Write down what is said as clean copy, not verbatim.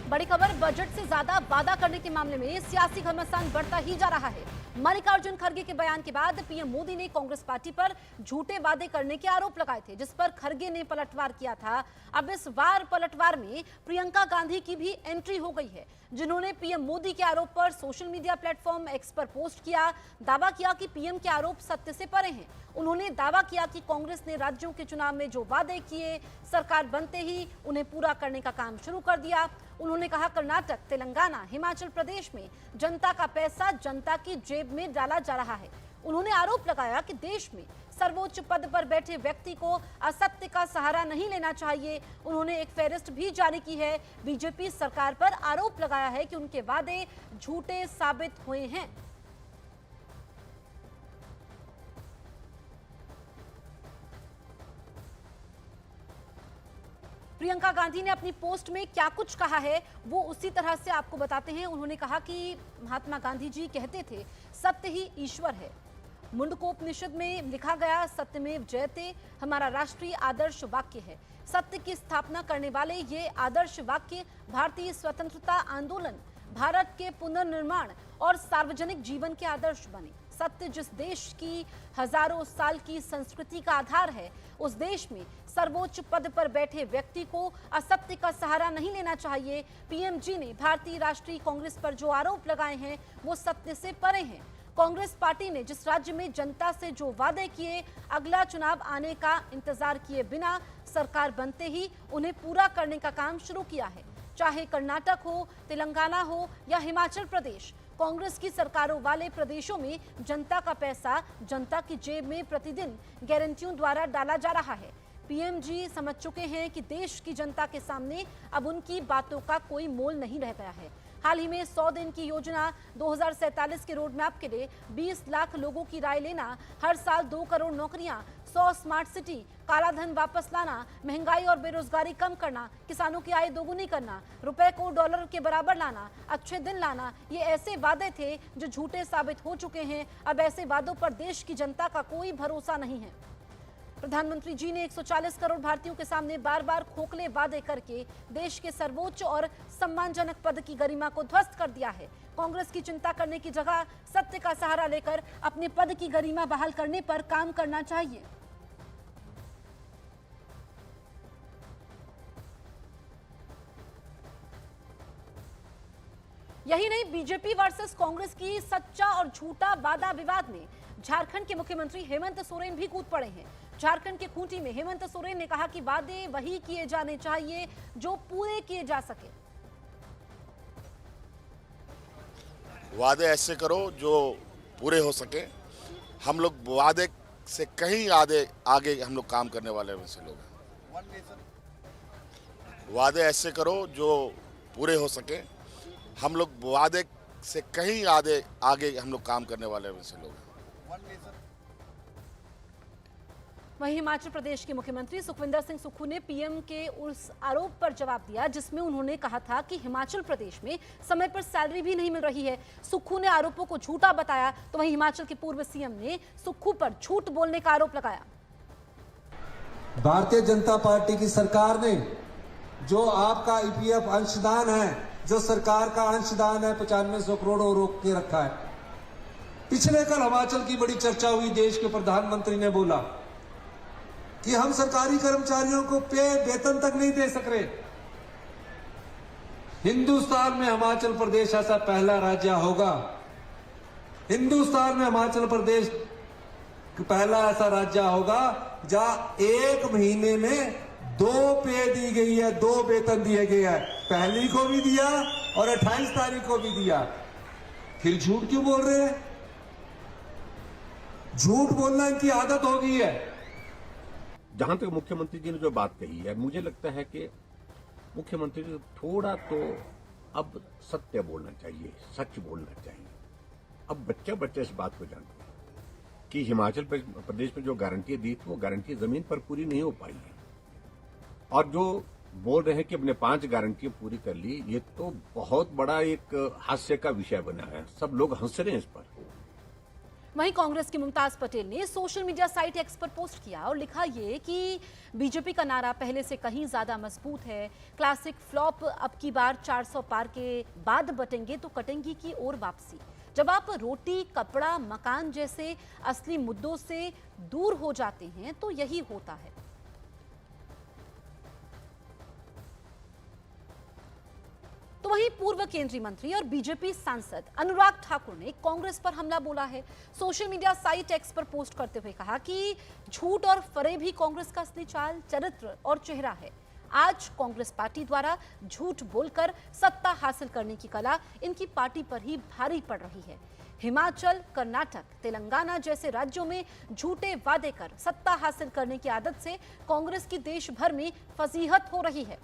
बड़ी खबर, बजट से ज्यादा वादा करने के मामले में सियासी घमासान बढ़ता ही जा रहा है। मल्लिकार्जुन खड़गे के बयान के बाद पीएम मोदी ने कांग्रेस पार्टी पर झूठे वादे करने के आरोप लगाए थे, जिस पर खड़गे ने पलटवार किया था। अब इस बार पलटवार में प्रियंका गांधी की भी एंट्री हो गई है, जिन्होंने पीएम मोदी के आरोप पर सोशल मीडिया प्लेटफॉर्म एक्स पर पोस्ट किया। दावा किया कि पीएम के आरोप सत्य से परे हैं। उन्होंने दावा किया कि कांग्रेस ने राज्यों के चुनाव में जो वादे किए, सरकार बनते ही उन्हें पूरा करने का काम शुरू कर दिया। उन्होंने कहा, कर्नाटक, तेलंगाना, हिमाचल प्रदेश में जनता का पैसा जनता की जेब में डाला जा रहा है। उन्होंने आरोप लगाया कि देश में सर्वोच्च पद पर बैठे व्यक्ति को असत्य का सहारा नहीं लेना चाहिए। उन्होंने एक फेहरिस्त भी जारी की है। बीजेपी सरकार पर आरोप लगाया है कि उनके वादे झूठे साबित हुए हैं। प्रियंका गांधी ने अपनी पोस्ट में क्या कुछ कहा है, वो उसी तरह से आपको बताते हैं। उन्होंने कहा कि महात्मा गांधी जी कहते थे, सत्य ही ईश्वर है। मुंडकोपनिषद में लिखा गया सत्यमेव जयते हमारा राष्ट्रीय आदर्श वाक्य है। सत्य की स्थापना करने वाले ये आदर्श वाक्य भारतीय स्वतंत्रता आंदोलन, भारत के पुनर्निर्माण और सार्वजनिक जीवन के आदर्श बने। सत्य जिस देश की हजारों साल की संस्कृति का आधार है, उस देश में सर्वोच्च पद पर बैठे व्यक्ति को असत्य का सहारा नहीं लेना चाहिए। पीएमजी ने भारतीय राष्ट्रीय कांग्रेस पर जो आरोप लगाए हैं, वो सत्य से परे हैं। कांग्रेस पार्टी ने जिस राज्य में जनता से जो वादे किए, अगला चुनाव आने का इंतजार किए बिना सरकार बनते ही उन्हें पूरा करने का काम शुरू किया है। चाहे कर्नाटक हो, तेलंगाना हो या हिमाचल प्रदेश, कांग्रेस की सरकारों वाले प्रदेशों में जनता का पैसा जनता की जेब में प्रतिदिन गारंटियों द्वारा डाला जा रहा है। पीएमजी समझ चुके हैं कि देश की जनता के सामने अब उनकी बातों का कोई मोल नहीं रह गया है। हाल ही में 100 दिन की योजना 2047 के रोड मैप के लिए 20 लाख लोगों की राय लेना, हर साल 2 करोड़ नौकरियां, 100 स्मार्ट सिटी, काला धन वापस लाना, महंगाई और बेरोजगारी कम करना, किसानों की आय दोगुनी करना, रुपए को डॉलर के बराबर लाना, अच्छे दिन लाना, ये ऐसे वादे थे जो झूठे साबित हो चुके हैं। अब ऐसे वादों पर देश की जनता का कोई भरोसा नहीं है। प्रधानमंत्री जी ने 140 करोड़ भारतीयों के सामने बार बार खोखले वादे करके देश के सर्वोच्च और सम्मानजनक पद की गरिमा को ध्वस्त कर दिया है। कांग्रेस की चिंता करने की जगह सत्य का सहारा लेकर अपने पद की गरिमा बहाल करने पर काम करना चाहिए। यही नहीं, बीजेपी वर्सेस कांग्रेस की सच्चा और झूठा वादा विवाद में झारखंड के मुख्यमंत्री हेमंत सोरेन भी कूद पड़े हैं। झारखंड के खूंटी में हेमंत सोरेन ने कहा कि वादे वही किए जाने चाहिए जो पूरे किए जा सके। वादे ऐसे करो जो पूरे हो सके। हम लोग वादे से कहीं आगे हम लोग काम करने वाले वैसे लोग हैं। वादे ऐसे करो जो पूरे हो सके। हम लोग वादे से कहीं आगे हम लोग काम करने वाले वैसे लोग हैं। वहीं हिमाचल प्रदेश के मुख्यमंत्री सुखविंदर सिंह सुक्खू ने पीएम के उस आरोप पर जवाब दिया जिसमें उन्होंने कहा था कि हिमाचल प्रदेश में समय पर सैलरी भी नहीं मिल रही है। सुक्खू ने आरोपों को झूठा बताया, तो वहीं हिमाचल के पूर्व सीएम ने सुक्खू पर झूठ बोलने का आरोप लगाया। भारतीय जनता पार्टी की सरकार ने जो आपका ईपीएफ अंशदान है, जो सरकार का अंशदान है 9500 करोड़ रोक के रखा है। पिछले कल हिमाचल की बड़ी चर्चा हुई, देश के प्रधानमंत्री ने बोला कि हम सरकारी कर्मचारियों को वेतन तक नहीं दे सक रहे। हिंदुस्तान में हिमाचल प्रदेश ऐसा पहला राज्य होगा, हिंदुस्तान में हिमाचल प्रदेश पहला ऐसा राज्य होगा जहां 1 महीने में 2 पे दी गई है, 2 वेतन दिए गए हैं। पहली को भी दिया और 28 तारीख को भी दिया। फिर झूठ क्यों बोल रहे हैं? झूठ बोलना इनकी आदत हो गई है। जहां तक मुख्यमंत्री जी ने जो बात कही है, मुझे लगता है कि मुख्यमंत्री जी थोड़ा तो अब सत्य बोलना चाहिए, सच बोलना चाहिए। अब बच्चे इस बात को जानते हैं कि हिमाचल प्रदेश में जो गारंटियां दी थी वो गारंटी जमीन पर पूरी नहीं हो पाई है, और जो बोल रहे हैं कि अपने 5 गारंटियां पूरी कर ली, ये तो बहुत बड़ा एक हास्य का विषय बना है। सब लोग हंस रहे हैं इस पर। वहीं कांग्रेस की मुमताज पटेल ने सोशल मीडिया साइट एक्स पर पोस्ट किया और लिखा ये कि बीजेपी का नारा पहले से कहीं ज्यादा मजबूत है। क्लासिक फ्लॉप अब की बार 400 पार के बाद बटेंगे तो कटेंगी की ओर वापसी। जब आप रोटी, कपड़ा, मकान जैसे असली मुद्दों से दूर हो जाते हैं तो यही होता है। तो वहीं पूर्व केंद्रीय मंत्री और बीजेपी सांसद अनुराग ठाकुर ने कांग्रेस पर हमला बोला है। सोशल मीडिया साइट एक्स पर पोस्ट करते हुए कहा कि झूठ और फरेब ही कांग्रेस का असली चाल, चरित्र और चेहरा है। आज कांग्रेस पार्टी द्वारा झूठ बोलकर सत्ता हासिल करने की कला इनकी पार्टी पर ही भारी पड़ रही है। हिमाचल, कर्नाटक, तेलंगाना जैसे राज्यों में झूठे वादे कर सत्ता हासिल करने की आदत से कांग्रेस की देश भर में फजीहत हो रही है।